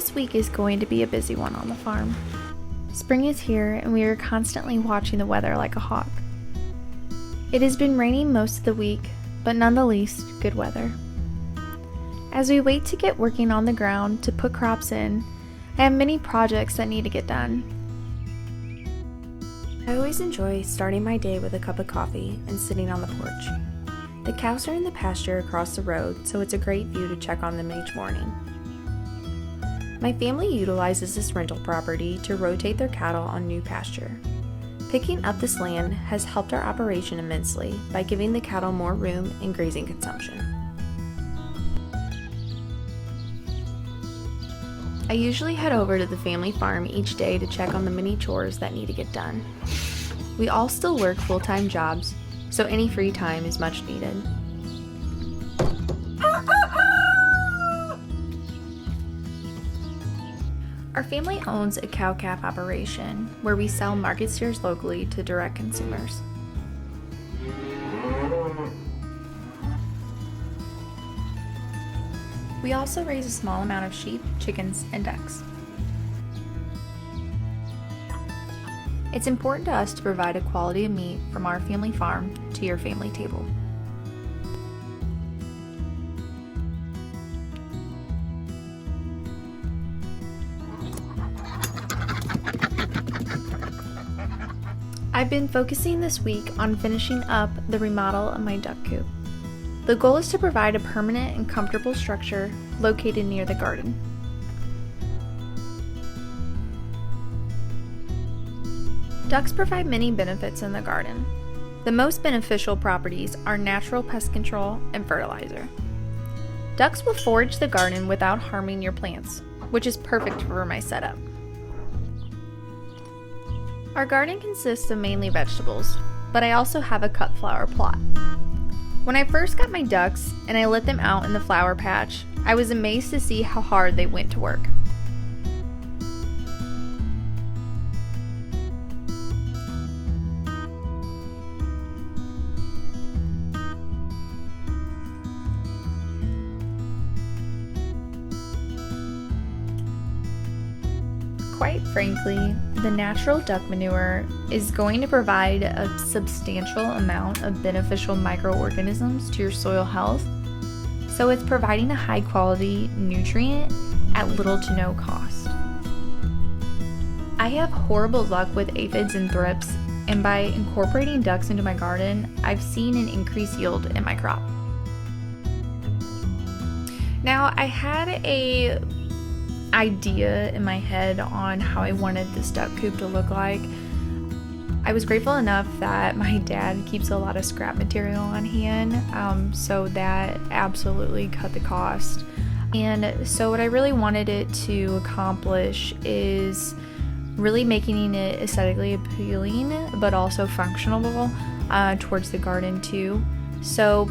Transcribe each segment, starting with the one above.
This week is going to be a busy one on the farm. Spring is here and we are constantly watching the weather like a hawk. It has been raining most of the week, but none the least good weather. As we wait to get working on the ground to put crops in, I have many projects that need to get done. I always enjoy starting my day with a cup of coffee and sitting on the porch. The cows are in the pasture across the road, so it's a great view to check on them each morning. My family utilizes this rental property to rotate their cattle on new pasture. Picking up this land has helped our operation immensely by giving the cattle more room and grazing consumption. I usually head over to the family farm each day to check on the many chores that need to get done. We all still work full-time jobs, so any free time is much needed. Our family owns a cow-calf operation where we sell market steers locally to direct consumers. We also raise a small amount of sheep, chickens, and ducks. It's important to us to provide a quality of meat from our family farm to your family table. I've been focusing this week on finishing up the remodel of my duck coop. The goal is to provide a permanent and comfortable structure located near the garden. Ducks provide many benefits in the garden. The most beneficial properties are natural pest control and fertilizer. Ducks will forage the garden without harming your plants, which is perfect for my setup. Our garden consists of mainly vegetables, but I also have a cut flower plot. When I first got my ducks and I let them out in the flower patch, I was amazed to see how hard they went to work. Quite frankly, the natural duck manure is going to provide a substantial amount of beneficial microorganisms to your soil health, so it's providing a high quality nutrient at little to no cost. I have horrible luck with aphids and thrips, and by incorporating ducks into my garden, I've seen an increased yield in my crop. Now, I had a idea in my head on how I wanted this duck coop to look like. I was grateful enough that my dad keeps a lot of scrap material on hand, so that absolutely cut the cost. And so what I really wanted it to accomplish is really making it aesthetically appealing, but also functional towards the garden too. So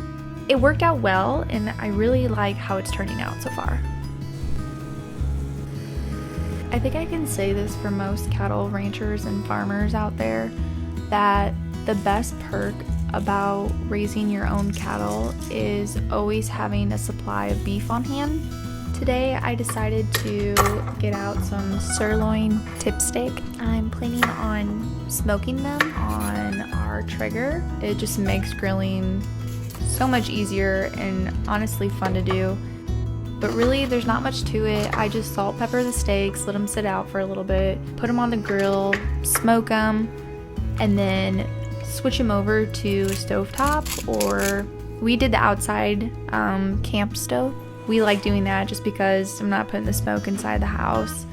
it worked out well, and I really like how it's turning out so far. I think I can say this for most cattle ranchers and farmers out there, that the best perk about raising your own cattle is always having a supply of beef on hand. Today I decided to get out some sirloin tip steak. I'm planning on smoking them on our Traeger. It just makes grilling so much easier and honestly fun to do. But really, there's not much to it. I just salt pepper the steaks, let them sit out for a little bit, put them on the grill, smoke them, and then switch them over to stovetop, or we did the outside camp stove. We like doing that just because I'm not putting the smoke inside the house.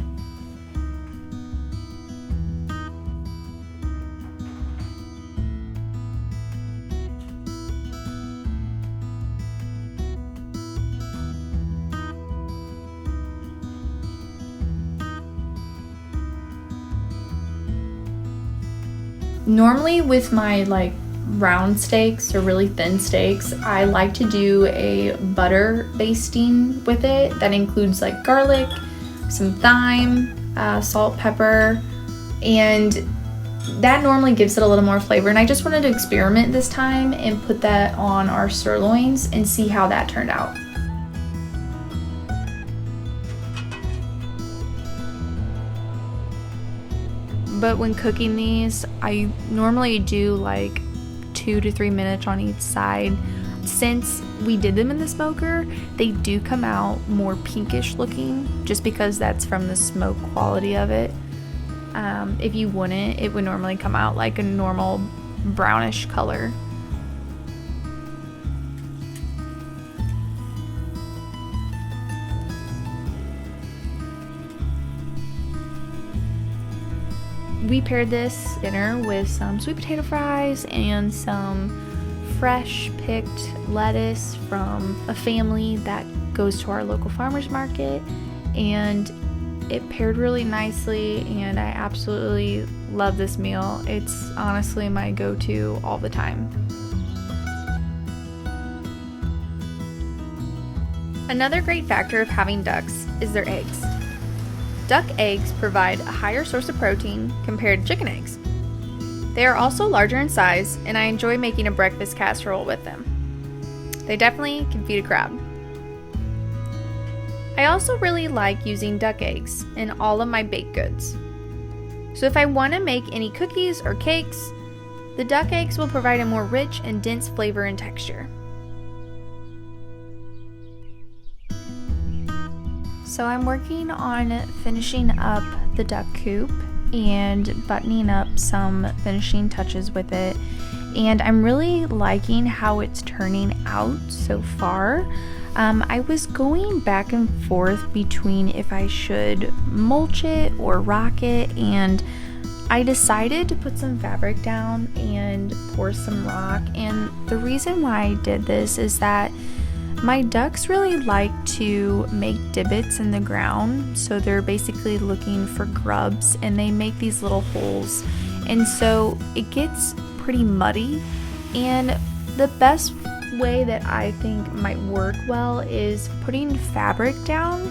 Normally with my round steaks or really thin steaks, I like to do a butter basting with it that includes garlic, some thyme, salt, pepper, and that normally gives it a little more flavor. And I just wanted to experiment this time and put that on our sirloins and see how that turned out. but when cooking these, I normally do like 2 to 3 minutes on each side. Since we did them in the smoker, they do come out more pinkish looking, just because that's from the smoke quality of it. If you wouldn't, it would normally come out like a normal brownish color. We paired this dinner with some sweet potato fries and some fresh picked lettuce from a family that goes to our local farmers market, and it paired really nicely, and I absolutely love this meal. It's honestly my go-to all the time. Another great factor of having ducks is their eggs. Duck eggs provide a higher source of protein compared to chicken eggs. They are also larger in size, and I enjoy making a breakfast casserole with them. They definitely can feed a crowd. I also really like using duck eggs in all of my baked goods. So if I want to make any cookies or cakes, the duck eggs will provide a more rich and dense flavor and texture. So I'm working on finishing up the duck coop and buttoning up some finishing touches with it, and I'm really liking how it's turning out so far. I was going back and forth between if I should mulch it or rock it, and I decided to put some fabric down and pour some rock. And the reason why I did this is that my ducks really like to make divots in the ground, so they're basically looking for grubs, and they make these little holes, and so it gets pretty muddy. And the best way that I think might work well is putting fabric down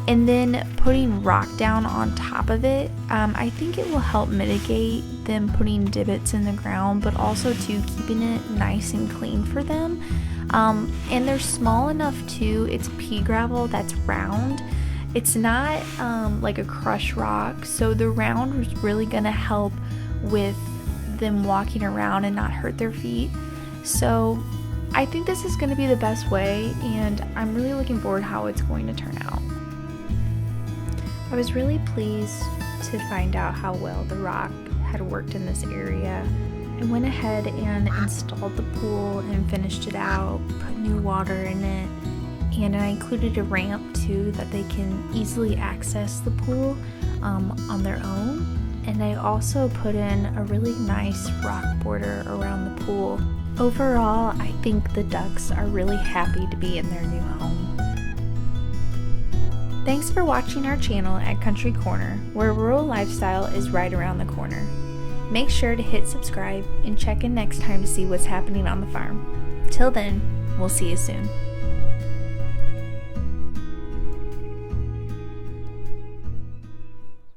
and then putting rock down on top of it. I think it will help mitigate them putting divots in the ground, but also to keeping it nice and clean for them. And they're small enough too. It's pea gravel that's round. It's not like a crushed rock, so the round is really gonna help with them walking around and not hurt their feet. So I think this is gonna be the best way, and I'm really looking forward how it's going to turn out. I was really pleased to find out how well the rock had worked in this area. I went ahead and installed the pool and finished it out, put new water in it, and I included a ramp too that they can easily access the pool on their own. And I also put in a really nice rock border around the pool. Overall, I think the ducks are really happy to be in their new home. Thanks for watching our channel at Country Corner, where rural lifestyle is right around the corner. Make sure to hit subscribe and check in next time to see what's happening on the farm. Till then, we'll see you soon.